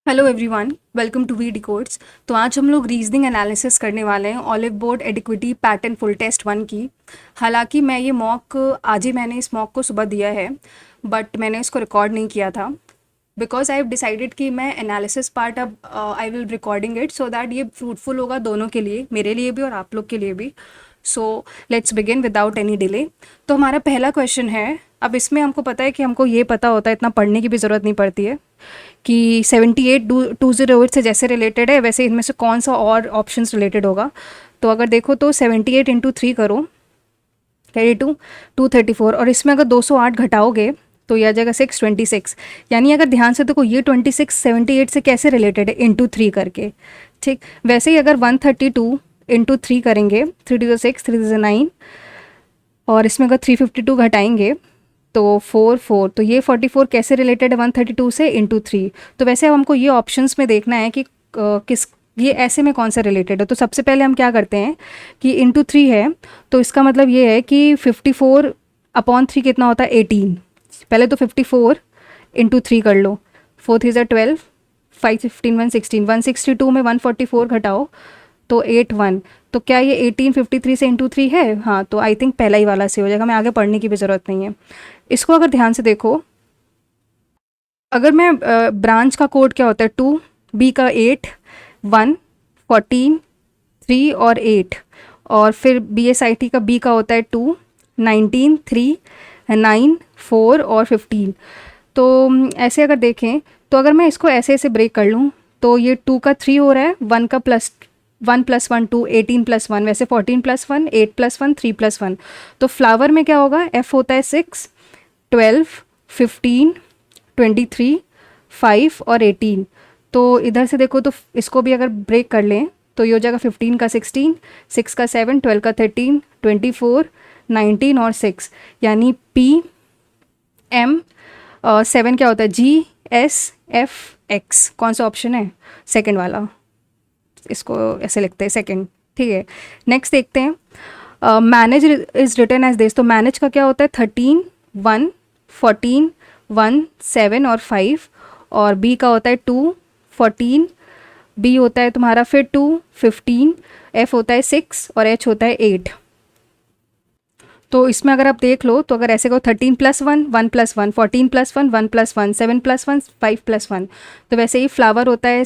Hello everyone, welcome to V decodes. तो आज हम लोग रीजनिंग एनालिसिस करने वाले हैं ऑलिव बोर्ड एडिक्विटी पैटर्न फुल टेस्ट 1 की। हालांकि मैं ये मॉक आज ही मैंने इस मॉक को सुबह दिया है, बट मैंने इसको रिकॉर्ड नहीं किया था बिकॉज आई हैव डिसाइडेड कि मैं एनालिसिस पार्ट अब I will recording it so that ये फ्रूटफुल होगा दोनों के लिए, मेरे लिए भी और आप लोग के लिए भी। So let's begin without any delay. तो हमारा पहला क्वेश्चन है। अब इसमें हमको पता है कि हमको ये पता होता है, इतना पढ़ने की भी ज़रूरत नहीं पड़ती है कि 78,208 से जैसे रिलेटेड है वैसे इनमें से कौन सा और ऑप्शंस रिलेटेड होगा। तो अगर देखो तो 78 इंटू 3 करो, 32 234, और इसमें अगर 208 घटाओगे तो ये आ जाएगा 626। यानी अगर ध्यान से देखो ये 26 78 से कैसे रिलेटेड है, इंटू 3 करके। ठीक, वैसे ही अगर 132 इंटू 3 करेंगे, 3 टू 6 3 टू 9, और इसमें अगर 352 घटाएंगे तो 4 तो ये 44 कैसे रिलेटेड है 132 से, इंटू 3। तो वैसे अब हमको ये ऑप्शंस में देखना है कि किस ये ऐसे में कौन सा रिलेटेड है। तो सबसे पहले हम क्या करते हैं कि इंटू 3 है, तो इसका मतलब ये है कि 54 अपॉन 3 कितना होता है 18। पहले तो 54 इंटू 3 कर लो, 4 3 12, 5 15 116, 162 में 144 घटाओ तो 81। तो क्या ये 1853 से इंटू 3 है? हाँ, तो आई थिंक पहला ही वाला से हो जाएगा, मैं आगे पढ़ने की भी ज़रूरत नहीं है। इसको अगर ध्यान से देखो, अगर मैं ब्रांच का कोड क्या होता है 2, बी का 8, 1 14 3 और 8, और फिर BSIT का बी का होता है 2 19 3 9 4 और 15। तो ऐसे अगर देखें तो अगर मैं इसको ऐसे ऐसे ब्रेक कर लूँ तो ये 2 का 3 हो रहा है, 1 का प्लस 1 + 1 2, 18 + 1, वैसे 14 + 1 8 + 1 3 + 1। तो फ्लावर में क्या होगा, F होता है 6 12 15 23 5 और 18। तो इधर से देखो तो इसको भी अगर ब्रेक कर लें तो ये हो जाएगा 15 का 16, 6 का 7, 12 का 13, 24 19 और 6। यानी PM 7 क्या होता है, GSFX। कौन सा ऑप्शन है? सेकंड वाला, इसको ऐसे लिखते हैं सेकंड। ठीक है, नेक्स्ट देखते हैं। Manage is written as this. तो मैनेज का क्या होता है 13 1 14 1 7 और 5, और बी का होता है 2 14, बी होता है तुम्हारा फिर 2 15, एफ होता है 6 और एच होता है 8। तो इसमें अगर आप देख लो तो अगर ऐसे को 13 + 1 1 + 1, 14 + 1 1 + 1, 7 + 1 5 + 1। तो वैसे ही फ्लावर होता है,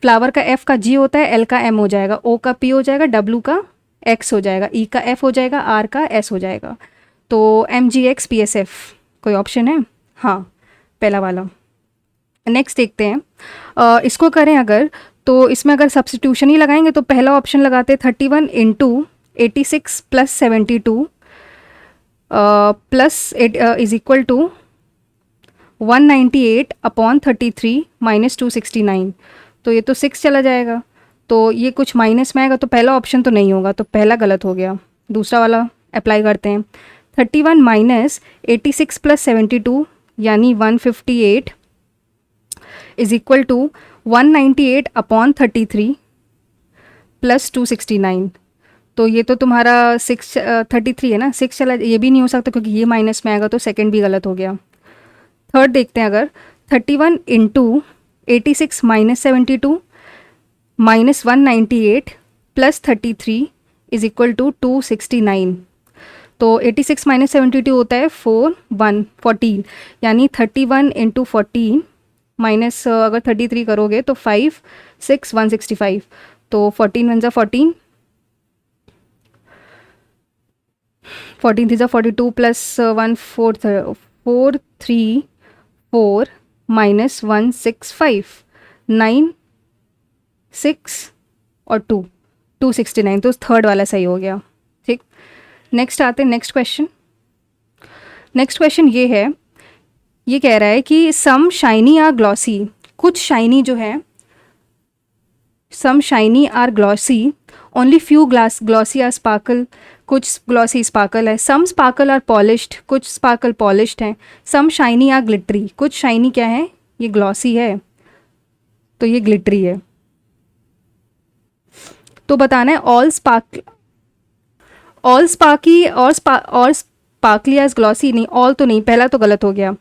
फ्लावर का एफ का जी होता है, एल का एम हो जाएगा, ओ का पी हो जाएगा, डब्ल्यू का एक्स हो जाएगा, ई का एफ हो जाएगा, आर का एस हो जाएगा। तो MGX PSF कोई ऑप्शन है? हाँ, पहला वाला। नेक्स्ट देखते हैं। इसको करें अगर, तो इसमें अगर सब्सटीट्यूशन ही लगाएंगे तो पहला ऑप्शन लगाते हैं 31 into 86 + 72 plus is equal to 198 upon 33 - 269। तो ये तो 6 चला जाएगा, तो ये कुछ माइनस में आएगा, तो पहला ऑप्शन तो नहीं होगा, तो पहला गलत हो गया। दूसरा वाला अप्लाई करते हैं। 31 - 86 + 72 यानी 158 इज इक्वल टू 198 अपॉन 33 + 269। तो ये तो तुम्हारा 33 है ना, 6 चला, ये भी नहीं हो सकता क्योंकि ये माइनस में आएगा, तो सेकंड भी गलत हो गया। थर्ड देखते हैं, अगर 31 इंटू 86 - 72 - 198 + 33 इज इक्वल टू 269। तो 86 - 72 होता है 14, यानी 31 इंटू 14 माइनस अगर 33 करोगे तो 5 6 165। तो 14 1 = 14, 14 3 = 42 + 1 4 3 4 - 165 9 6 और 2 269। तो थर्ड वाला सही हो गया। ठीक, नेक्स्ट आते हैं नेक्स्ट क्वेश्चन। नेक्स्ट क्वेश्चन ये है, ये कह रहा है कि सम शाइनी आर ग्लॉसी, कुछ शाइनी जो है, some shiny are glossy, only few glossy are sparkle, कुछ ग्लॉसी स्पार्कल है, सम स्पार्कल आर पॉलिश्ड, कुछ स्पार्कल पॉलिश्ड हैं, सम शाइनी आर ग्लिटरी, कुछ शाइनी क्या है, ये ग्लॉसी है तो ये ग्लिटरी है। तो बताना है ऑल स्पार्की और स्पार्कली एज ग्लॉसी, नहीं, ऑल तो नहीं, पहला तो गलत हो गया,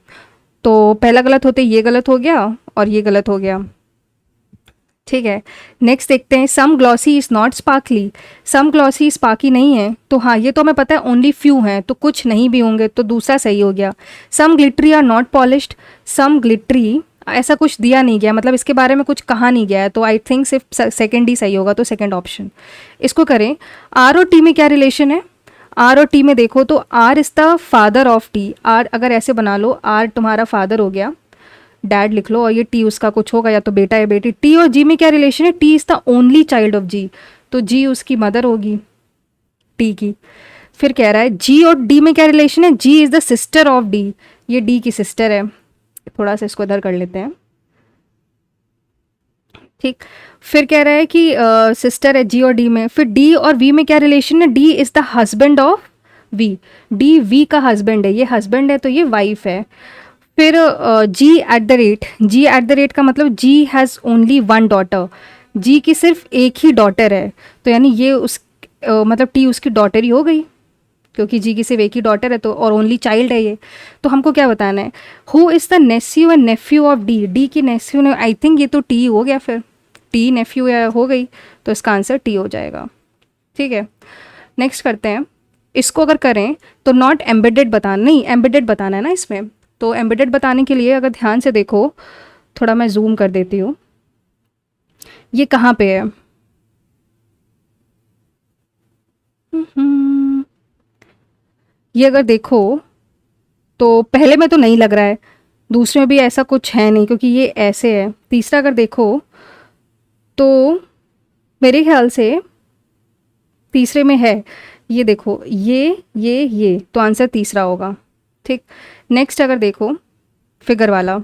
तो पहला गलत होते ये गलत हो गया और ये गलत हो गया। ठीक है। नेक्स्ट देखते हैं, some glossy is not sparkly. Some glossy sparky नहीं है, तो हाँ ये तो हमें पता है, ओनली फ्यू हैं, तो कुछ नहीं भी होंगे, तो दूसरा सही हो गया। Some glittery are not polished. Some glittery ऐसा कुछ दिया नहीं गया, मतलब इसके बारे में कुछ कहा नहीं गया है, तो आई थिंक सिर्फ सेकंड ही सही होगा, तो सेकंड ऑप्शन। इसको करें, आर और टी में क्या रिलेशन है? आर और टी में देखो तो R is the father of T. R अगर ऐसे बना लो, आर तुम्हारा फादर हो गया, डैड लिख लो, और ये टी उसका कुछ होगा, या तो बेटा या बेटी। टी और जी में क्या रिलेशन है? T is the only child of G, तो जी उसकी मदर होगी टी की। फिर कह रहा है जी और डी में क्या रिलेशन है? G is the sister of D, ये डी की सिस्टर है। थोड़ा सा इसको इधर कर लेते हैं, ठीक। फिर कह रहा है कि सिस्टर है जी और डी में। फिर डी और वी में क्या रिलेशन है? D is the husband of V, D V का हस्बैंड है, ये हस्बैंड है तो ये वाइफ है। फिर G at the rate, G at the rate का मतलब G has only one daughter, G की सिर्फ एक ही डॉटर है, तो यानी ये उस मतलब टी उसकी डॉटर ही हो गई, क्योंकि जी की सिर्फ एक ही डॉटर है, तो और ओनली चाइल्ड है ये। तो हमको क्या बताना है? Who is the Neiphiu and Neiphiu of D, D की नेफ्यू ने, आई थिंक ये तो टी हो गया, फिर टी नेफ्यू या हो गई, तो इसका आंसर टी हो जाएगा, ठीक है। नेक्स्ट करते हैं, इसको अगर करें तो नॉट एम्बेडेड बताना, नहीं एम्बेडेड बताना है ना इसमें, तो एम्बेडेड बताने के लिए अगर ध्यान से देखो, थोड़ा मैं जूम कर देती हूँ, ये कहाँ पे है? ये अगर देखो तो पहले में तो नहीं लग रहा है, दूसरे में भी ऐसा कुछ है नहीं, क्योंकि ये ऐसे है। तीसरा अगर देखो तो मेरे ख्याल से तीसरे में है, ये देखो ये, तो आंसर तीसरा होगा, ठीक। नेक्स्ट अगर देखो फिगर वाला,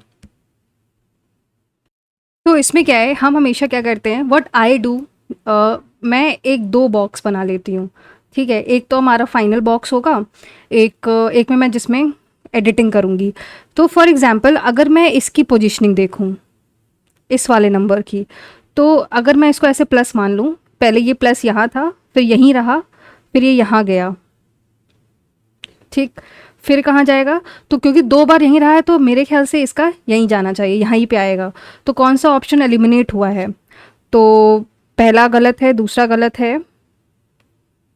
तो इसमें क्या है, हम हमेशा क्या करते हैं, व्हाट आई डू, मैं एक दो बॉक्स बना लेती हूँ, ठीक है। एक तो हमारा फाइनल बॉक्स होगा, एक में मैं जिसमें एडिटिंग करूँगी। तो फॉर एग्ज़ाम्पल अगर मैं इसकी पोजीशनिंग देखूँ, इस वाले नंबर की, तो अगर मैं इसको ऐसे प्लस मान लूँ, पहले ये प्लस यहाँ था, फिर यहीं रहा, फिर ये यहाँ गया, ठीक। फिर कहाँ जाएगा? तो क्योंकि दो बार यहीं रहा है, तो मेरे ख्याल से इसका यहीं जाना चाहिए, यहाँ ही पे आएगा। तो कौन सा ऑप्शन एलिमिनेट हुआ है? तो पहला गलत है, दूसरा गलत है,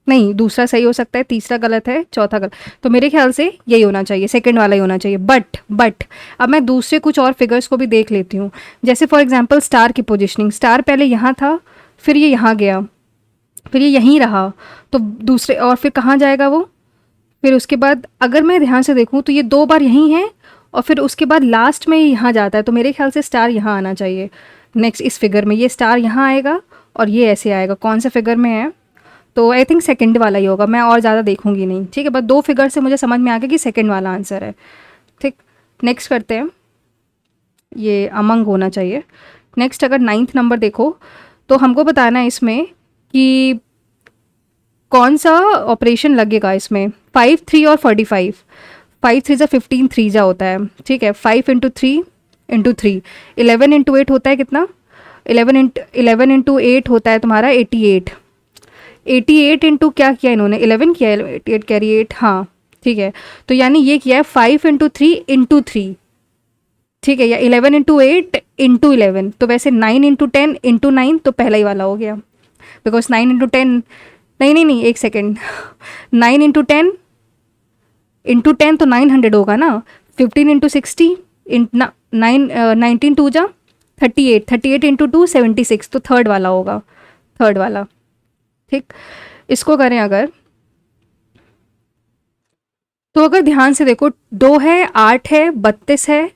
नहीं दूसरा सही हो सकता है, तीसरा गलत है, चौथा गलत, तो मेरे ख्याल से यही होना चाहिए, सेकंड वाला ही होना चाहिए। बट अब मैं दूसरे कुछ और फिगर्स को भी देख लेती हूँ, जैसे फॉर एग्जांपल स्टार की पोजीशनिंग, स्टार पहले यहाँ था, फिर ये यहाँ गया, फिर ये यहीं रहा, तो दूसरे, और फिर कहाँ जाएगा वो? फिर उसके बाद अगर मैं ध्यान से देखूँ तो ये दो बार यहीं है, और फिर उसके बाद लास्ट में यहाँ जाता है, तो मेरे ख्याल से स्टार यहाँ आना चाहिए। नेक्स्ट इस फिगर में ये स्टार यहाँ आएगा और ये ऐसे आएगा, कौन से फिगर में है? तो आई थिंक सेकंड वाला ही होगा, मैं और ज़्यादा देखूंगी नहीं, ठीक है। बस दो फिगर से मुझे समझ में आ गया कि सेकंड वाला आंसर है, ठीक। नेक्स्ट करते हैं, ये अमंग होना चाहिए। नेक्स्ट अगर 9th नंबर देखो, तो हमको बताना है इसमें कि कौन सा ऑपरेशन लगेगा इसमें, 5, 3 और 45। 5 3 15, 3 जा होता है, ठीक है। 5 इंटू 3 इंटू 3, 11 इंटू 8 होता है कितना? 11 इंटू 8 होता है तुम्हारा 88। 88 इंटू क्या किया इन्होंने? 11 किया, 88 कैरी 8, हाँ ठीक है। तो यानी ये किया है 5 इंटू 3 इंटू 3, ठीक है, या 11 इंटू 8 इंटू 11, तो वैसे 9 इंटू 10 इंटू 9, तो पहला ही वाला हो गया, बिकॉज 9 इंटू 10, नहीं एक सेकेंड, 9 इंटू 10 तो 900 होगा ना। 15 इंटू 60 19 टू जा 38, 38 इंटू 2 76, तो थर्ड वाला होगा, थर्ड वाला, ठीक। इसको करें अगर, तो अगर ध्यान से देखो, 2 है, 8 है, 32 है,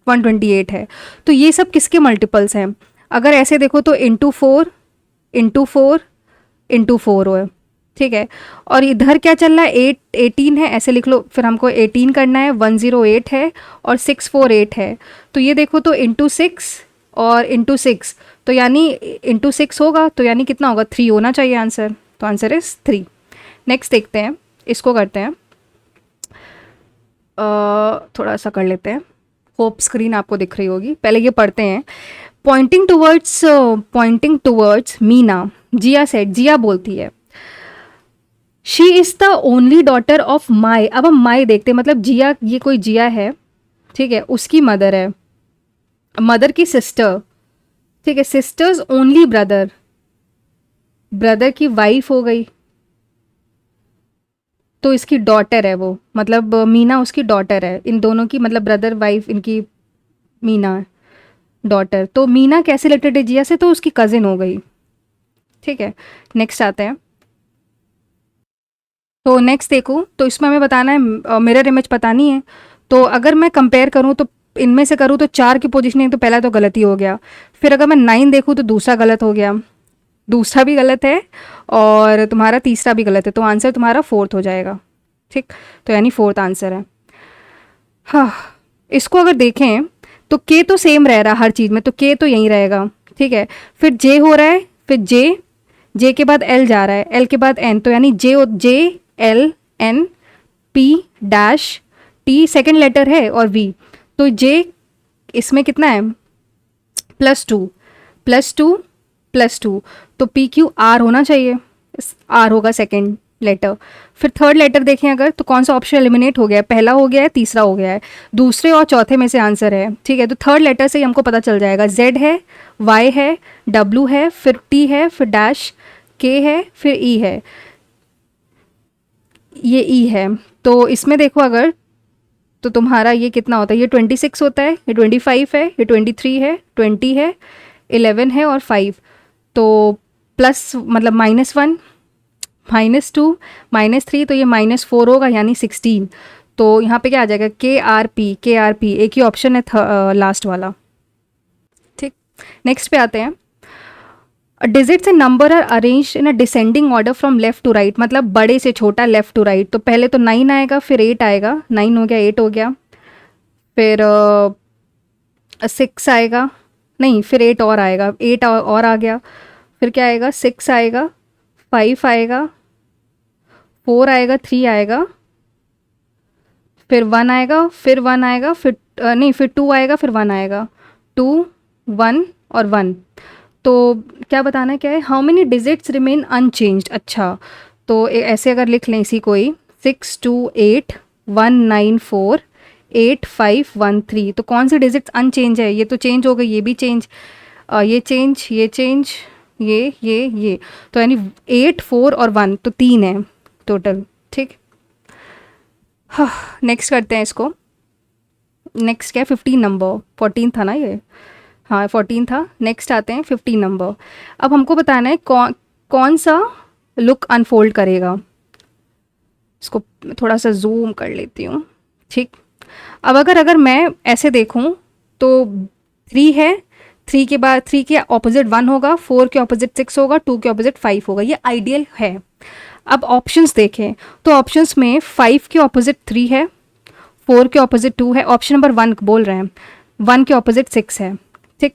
128 है, तो ये सब किसके मल्टीपल्स हैं? अगर ऐसे देखो तो इंटू 4 इंटू 4 इंटू 4 हो, ठीक है। और इधर क्या चल रहा है? 18 है, ऐसे लिख लो, फिर हमको 18 करना है, 108 है और 648 है, तो ये देखो तो इंटू 6 और इंटू 6, तो यानी इंटू 6 होगा, तो यानी कितना होगा? 3 होना चाहिए आंसर, तो आंसर इज 3। नेक्स्ट देखते हैं, इसको करते हैं, थोड़ा सा कर लेते हैं, होप स्क्रीन आपको दिख रही होगी, पहले ये पढ़ते हैं। पॉइंटिंग टूवर्ड्स मीना, जिया सेड, जिया बोलती है, she is the only daughter of my. अब हम माई देखते हैं, मतलब जिया, ये कोई जिया है, ठीक है, उसकी मदर है, मदर की सिस्टर, ठीक है, सिस्टर्स ओनली ब्रदर, ब्रदर की वाइफ हो गई तो इसकी डॉटर है वो, मतलब मीना उसकी डॉटर है, इन दोनों की मतलब ब्रदर वाइफ इनकी मीना डॉटर। तो मीना कैसे रिलेटेड है जिया से, तो उसकी कजिन हो गई। ठीक है, नेक्स्ट आते हैं। तो नेक्स्ट देखो, तो इसमें हमें बताना है मिरर इमेज बतानी है। तो अगर मैं कंपेयर करूँ तो इनमें से करूँ तो 4 की पोजीशनिंग तो पहला तो गलत ही हो गया। फिर अगर मैं 9 देखूँ तो दूसरा गलत हो गया, दूसरा भी गलत है और तुम्हारा तीसरा भी गलत है, तो आंसर तुम्हारा फोर्थ हो जाएगा। ठीक, तो यानी फोर्थ आंसर है। हाँ, इसको अगर देखें तो के तो सेम रह रहा हर चीज़ में, तो के तो यहीं रहेगा। ठीक है, फिर जे हो रहा है, फिर जे, जे के बाद एल जा रहा है, एल के बाद एन, तो यानी J, J L N P dash T second letter है और वी, तो जे इसमें कितना है plus two, plus two plus two, तो पी क्यू आर होना चाहिए, आर होगा सेकेंड लेटर। फिर थर्ड लेटर देखें अगर तो कौन सा ऑप्शन एलिमिनेट हो गया है, पहला हो गया है, तीसरा हो गया है, दूसरे और चौथे में से आंसर है। ठीक है, तो थर्ड लेटर से ही हमको पता चल जाएगा, जेड है, वाई है, डब्ल्यू है, फिर टी है, फिर डैश के है, फिर ई है, ये ई है। तो इसमें देखो अगर, तो तुम्हारा ये कितना होता है, ये 26 होता है, ये 25 है, ये 23 है, 20 है, 11 है और 5, तो प्लस मतलब -1 -2 -3, तो ये -4 होगा यानी 16। तो यहाँ पे क्या आ जाएगा, के आर पी, के आर पी एक ही ऑप्शन है लास्ट वाला। ठीक, नेक्स्ट पे आते हैं। Digits and number are arrange in a descending order from left to right, मतलब बड़े से छोटा लेफ्ट टू राइट। तो पहले तो 9 आएगा, फिर 8 आएगा, 9 हो गया, 8 हो गया, फिर 6 आएगा, नहीं फिर 8 और आएगा, 8 और आ गया, फिर क्या आएगा, 6 आएगा, 5 आएगा, 4 आएगा, 3 आएगा, फिर 1 आएगा, फिर 1 आएगा, फिर नहीं फिर 2 आएगा, फिर 1 आएगा, 2 1 और 1। तो क्या बताना है, क्या है, how many digits remain unchanged. अच्छा, तो ऐसे अगर लिख लें इसी कोई, 628 194 8513, तो कौन सी डिजिट्स अनचेंज है, ये तो चेंज हो गई, ये भी चेंज, ये चेंज, ये चेंज, ये, तो यानी 8 4 और 1, तो 3 है टोटल। ठीक, हाँ, नेक्स्ट करते हैं इसको। नेक्स्ट क्या है, 15 नंबर, 14 था ना ये, हाँ 14 था। नेक्स्ट आते हैं 15 नंबर। अब हमको बताना है कौन कौन सा लुक अनफोल्ड करेगा। इसको थोड़ा सा जूम कर लेती हूँ। ठीक, अब अगर मैं ऐसे देखूँ तो 3 है, 3 के बाद 3 के ऑपोजिट 1 होगा, 4 के ऑपोजिट 6 होगा, 2 के ऑपोजिट 5 होगा, ये आइडियल है। अब ऑप्शंस देखें तो ऑप्शंस में 5 के ऑपोजिट 3 है, 4 के ऑपोजिट 2 है, ऑप्शन नंबर 1 बोल रहे हैं, 1 के ऑपोजिट 6 है। ठीक,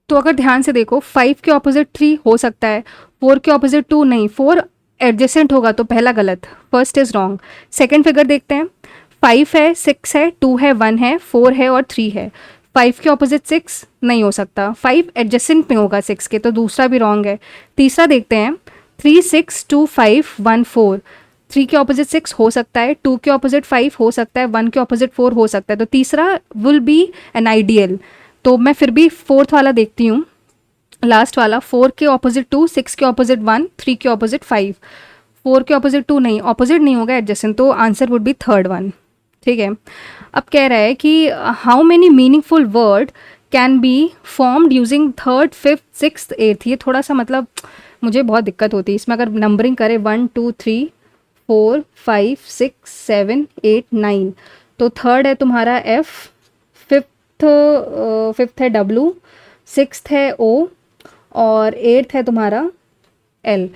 तो अगर ध्यान से देखो 5 के ऑपोजिट 3 हो सकता है, 4 के ऑपोजिट 2 नहीं, 4 एडजेसेंट होगा, तो पहला गलत, first is wrong. Second figure देखते हैं, 5 है, 6 है, 2 है, 1 है, 4 है और 3 है, 5 के ऑपोजिट 6 नहीं हो सकता, 5 एडजेसेंट में होगा 6 के, तो दूसरा भी रॉन्ग है। तीसरा देखते हैं, 3 6 2 5 1 4, 3 के ऑपोजिट 6 हो सकता है, 2 के ऑपोजिट 5 हो सकता है, 1 के ऑपोजिट 4 हो सकता है, तो तीसरा विल बी एन आइडियल। तो मैं फिर भी फोर्थ वाला देखती हूँ, लास्ट वाला, 4 के ऑपोजिट 2, 6 के ऑपोजिट 1, 3 के ऑपोजिट 5, 4 के ऑपोजिट 2 नहीं, ऑपोजिट नहीं होगा एडजेसेंट, तो answer would be third one. ठीक है, अब कह रहा है कि how many meaningful word can be formed using third fifth sixth eighth. ये थोड़ा सा मतलब मुझे बहुत दिक्कत होती है इसमें, अगर नंबरिंग करें 1 2 3 4 5 6 7 8 9, तो थर्ड है तुम्हारा एफ, फिफ्थ फिफ्थ है डब्लू, सिक्स्थ है ओ और एट्थ है तुम्हारा एल।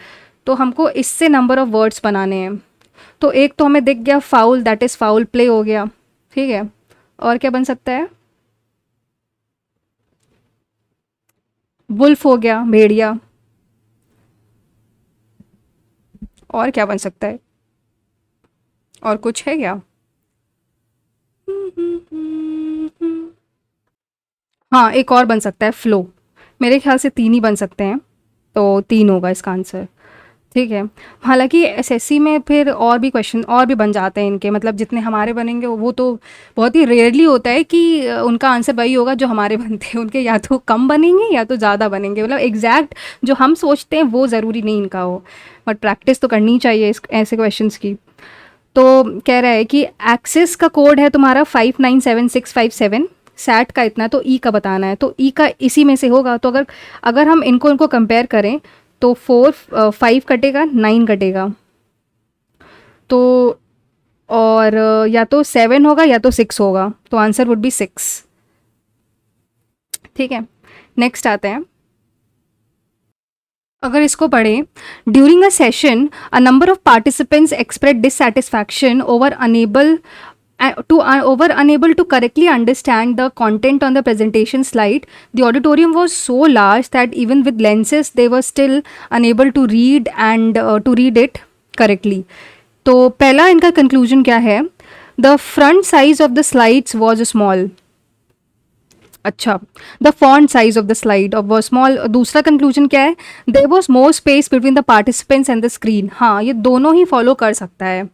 तो हमको इससे नंबर ऑफ वर्ड्स बनाने हैं। तो एक तो हमें दिख गया foul, that is foul play हो गया। ठीक है, और क्या बन सकता है, वुल्फ हो गया, भेड़िया, और क्या बन सकता है, और कुछ है क्या, हाँ एक और बन सकता है फ्लो। मेरे ख्याल से 3 ही बन सकते हैं, तो 3 होगा इसका आंसर। ठीक है। हालाँकि एसएससी में फिर और भी क्वेश्चन और भी बन जाते हैं इनके, मतलब जितने हमारे बनेंगे वो तो बहुत ही रेयरली होता है कि उनका आंसर वही होगा जो हमारे बनते हैं, उनके या तो कम बनेंगे या तो ज़्यादा बनेंगे, मतलब एग्जैक्ट जो हम सोचते हैं वो ज़रूरी नहीं इनका हो, बट प्रैक्टिस तो करनी चाहिए इस ऐसे क्वेश्चंस की। तो कह रहा है कि एक्सिस का कोड है तुम्हारा 597657, सैट का इतना, तो ई का बताना है, तो ई का इसी में से होगा। तो अगर अगर हम इनको इनको कंपेयर करें तो 5 कटेगा, 9 कटेगा, तो और या तो 7 होगा या तो 6 होगा, तो आंसर वुड बी 6। ठीक है, नेक्स्ट आते हैं। अगर इसको पढ़ें, during a session a number of participants express dissatisfaction over unable to correctly understand the content on the presentation slide. The auditorium was so large that even with lenses they were still unable to read and to read it correctly. तो पहला इनका conclusion क्या है? The front size of the slides was small. अच्छा, the font size of the slide of was small. दूसरा conclusion क्या है? There was more space between the participants and the screen. हाँ, ये दोनों ही फॉलो कर सकता है,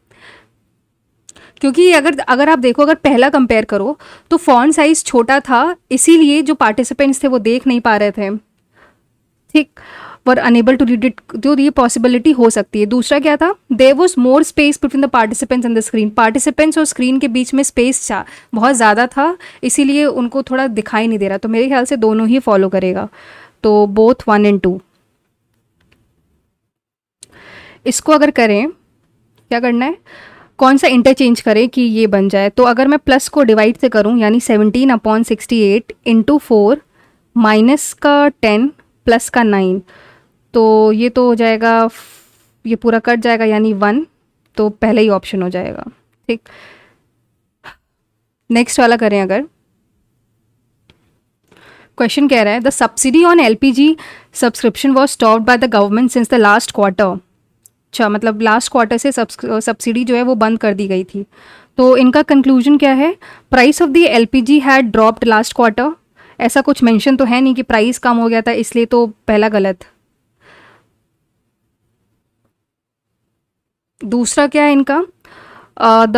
क्योंकि अगर अगर आप देखो, अगर पहला कंपेयर करो तो फॉन्ट साइज छोटा था, इसीलिए जो पार्टिसिपेंट्स थे वो देख नहीं पा रहे थे, ठीक, were unable to read it, तो ये पॉसिबिलिटी हो सकती है। दूसरा क्या था? There was more space between the participants and the screen. Participants और स्क्रीन के बीच में स्पेस बहुत ज़्यादा था, इसीलिए उनको थोड़ा दिखाई नहीं दे रहा। तो मेरे ख्याल से दोनों ही फॉलो करेगा, तो बोथ 1 and 2। इसको अगर करें, क्या करना है, कौन सा इंटरचेंज करें कि ये बन जाए? तो अगर मैं प्लस को डिवाइड से करूं, यानी 17/68 इंटू 4 माइनस का 10 प्लस का 9, तो ये तो हो जाएगा, ये पूरा कट जाएगा यानी 1, तो पहले ही ऑप्शन हो जाएगा। ठीक, नेक्स्ट वाला करें। अगर क्वेश्चन कह रहा है the subsidy on LPG subscription was stopped by the government since the last quarter. अच्छा, मतलब लास्ट क्वार्टर से सब्सिडी जो है वो बंद कर दी गई थी। तो इनका कंक्लूजन क्या है? Price of the LPG had dropped last quarter. ऐसा कुछ मेंशन तो है नहीं कि प्राइस कम हो गया था, इसलिए तो पहला गलत। दूसरा क्या है इनका? The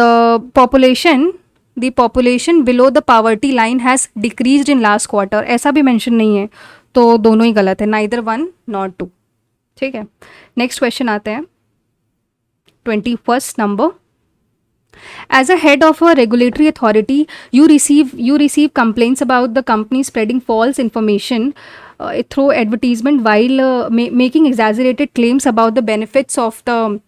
population below the poverty line has decreased in last quarter, ऐसा भी मेंशन नहीं है, तो दोनों ही गलत है, नाइदर 1 नॉट 2। ठीक है, नेक्स्ट क्वेश्चन आते हैं, 21st number. As a head of a regulatory authority, you receive complaints about the company spreading false information through advertisement while making exaggerated claims about the benefits of the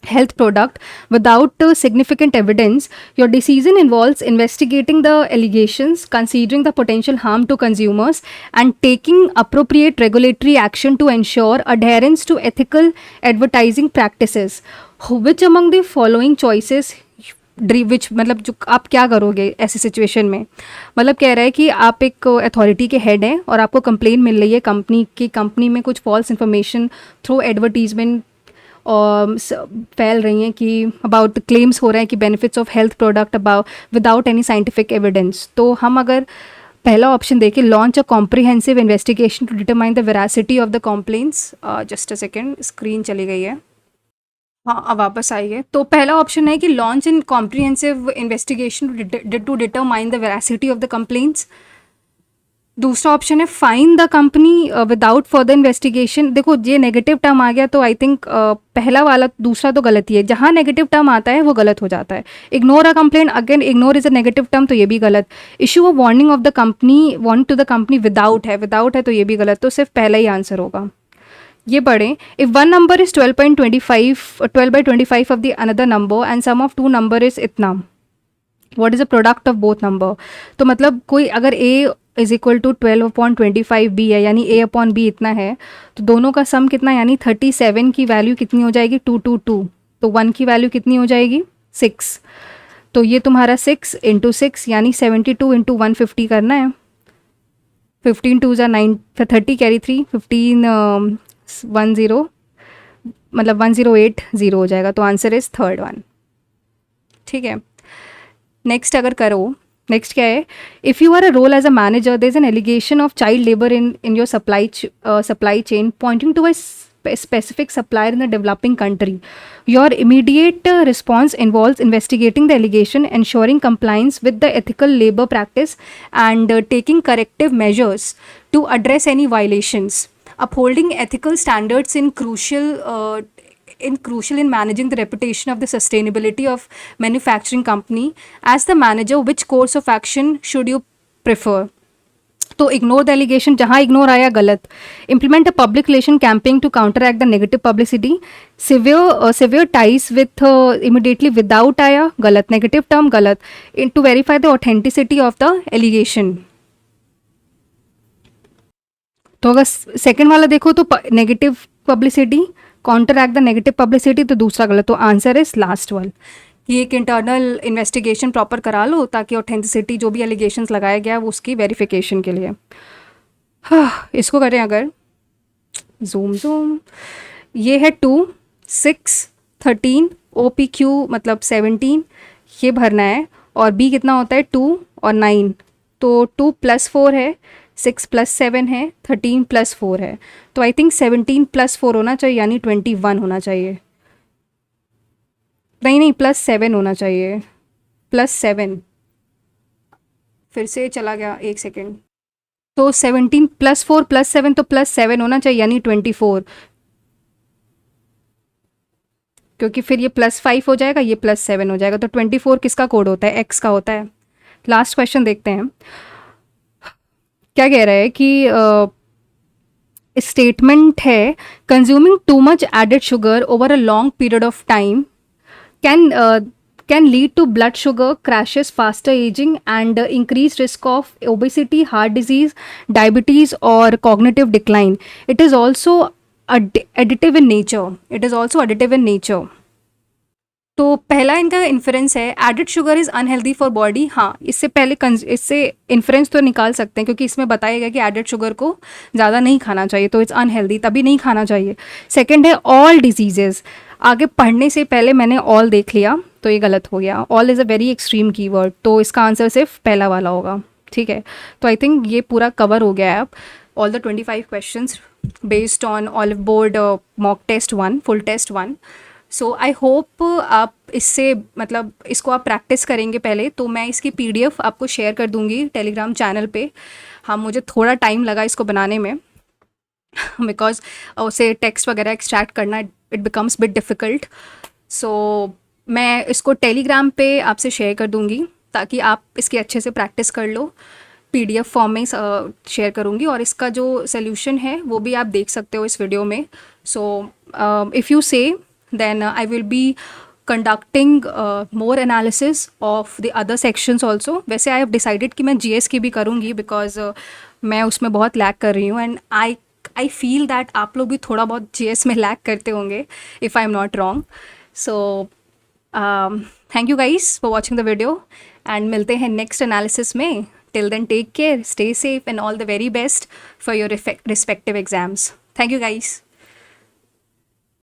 health product without significant evidence. Your decision involves investigating the allegations, considering the potential harm to consumers, and taking appropriate regulatory action to ensure adherence to ethical advertising practices. Which among the following choices विच, मतलब जो आप क्या करोगे ऐसी situation में? मतलब कह रहा है कि आप एक अथॉरिटी के हेड हैं और आपको कंप्लेन मिल रही है कंपनी में कुछ फॉल्स इन्फॉर्मेशन थ्रू एडवर्टीजमेंट और फैल रही हैं कि अबाउट क्लेम्स हो रहे हैं कि benefits of health product about without any scientific evidence. तो हम अगर पहला ऑप्शन देखें, launch a comprehensive investigation to determine the veracity of the complaints. Just a second, screen चली गई है, हाँ अब वापस आई है। तो पहला ऑप्शन है कि launch in comprehensive investigation to determine the veracity of the complaints. दूसरा ऑप्शन है fine the company without further investigation. देखो ये नेगेटिव टर्म आ गया, तो आई थिंक पहला वाला, दूसरा तो गलत ही है, जहाँ नेगेटिव टर्म आता है वो गलत हो जाता है। Ignore a complaint, again ignore is a negative term, तो ये भी गलत। Issue a warning of the company, warning to the company without है तो ये भी गलत, तो सिर्फ पहला ही आंसर होगा। ये पढ़ें, if one number is 12/25 of the another number and sum of two number is इतना, what is the product of both number? तो मतलब कोई अगर a is equal to 12/25 b है, यानी a/b इतना है, तो दोनों का सम कितना, यानी 37 की वैल्यू कितनी हो जाएगी? 222। तो 1 की वैल्यू कितनी हो जाएगी? 6। तो ये तुम्हारा 6 × 6 यानी 72 × 150 करना है। 15 2 ज़ा 9, 30 कैरी 3, 15 10, मतलब 1080 हो जाएगा, तो आंसर इज थर्ड वन। ठीक है, नेक्स्ट अगर करो, नेक्स्ट क्या है? If you are a role as a manager, there is an allegation of child labour in your supply chain pointing to specific supplier in a developing country. Your immediate response involves investigating the allegation, ensuring compliance with the ethical labor practice, and taking corrective measures to address any violations. Upholding ethical standards crucial in managing the reputation of the sustainability of manufacturing company. As the manager, which course of action should you prefer? तो ignore the allegation, जहाँ ignore आया गलत. Implement a public relation campaign to counteract the negative publicity. Sever ties with immediately without आया गलत. Negative term गलत. In to verify the authenticity of the allegation. तो अगर second वाला देखो तो negative publicity, counteract the negative publicity, तो दूसरा गलत. तो आंसर इज लास्ट वन. ये एक इंटरनल इन्वेस्टिगेशन प्रॉपर करा लो ताकि ऑथेंटिसिटी जो भी एलिगेशंस लगाया गया वो उसकी वेरिफिकेशन के लिए. हाँ, इसको करें अगर जूम. ये है 2, 6, 13, OPQ मतलब 17, ये भरना है. और B कितना होता है 2 और 9, तो 2 + 4 है, 6 + 7 है, 13 + 4 है. तो आई थिंक 17 + 4 होना चाहिए, यानी 21 होना चाहिए. नहीं, +7 होना चाहिए. +7 फिर से चला गया, एक सेकेंड. तो 17 + 4 + 7, तो +7 होना चाहिए, यानी 24. क्योंकि फिर ये +5 हो जाएगा, ये +7 हो जाएगा. तो 24 किसका कोड होता है? X का होता है. लास्ट क्वेश्चन देखते हैं. क्या कह रहा है कि स्टेटमेंट है, consuming too much added sugar over a long period of time can lead to blood sugar crashes, faster aging, and increased risk of obesity, heart disease, diabetes, or cognitive decline. It is also additive in nature. तो पहला इनका inference है, added sugar is unhealthy for body. हाँ, इससे inference तो निकाल सकते हैं क्योंकि इसमें बताया गया कि एडेड शुगर को ज़्यादा नहीं खाना चाहिए, तो इट्स अनहेल्दी, तभी नहीं खाना चाहिए. सेकंड है ऑल डिजीजेज़. आगे पढ़ने से पहले मैंने ऑल देख लिया, तो ये गलत हो गया. All is a very extreme keyword, तो इसका आंसर सिर्फ पहला वाला होगा. ठीक है, तो आई थिंक ये पूरा कवर हो गया है अब. All the 25 questions based on olive board mock test 1, full test 1. So I hope आप इससे मतलब इसको आप प्रैक्टिस करेंगे पहले. तो मैं इसकी PDF आपको शेयर कर दूंगी टेलीग्राम चैनल पे. हाँ, मुझे थोड़ा टाइम लगा इसको बनाने में बिकॉज उसे टेक्स्ट वगैरह एक्सट्रैक्ट करना इट बिकम्स बिट डिफ़िकल्ट. सो मैं इसको टेलीग्राम पे आपसे शेयर कर दूंगी ताकि आप इसकी अच्छे से प्रैक्टिस कर लो. PDF फॉर्म में शेयर करूँगी और इसका जो सोल्यूशन है वो भी आप देख सकते हो इस वीडियो में. सो इफ़ यू से then I will be conducting more analysis of the other sections also. वैसे I have decided कि मैं GS की भी करूँगी because मैं उसमें बहुत लैग कर रही हूँ and I feel that आप लोग भी थोड़ा बहुत GS में लैग करते होंगे if I am not wrong. So thank you guys for watching the video and मिलते हैं next analysis में. Till then, take care, stay safe and all the very best for your respective exams. Thank you guys.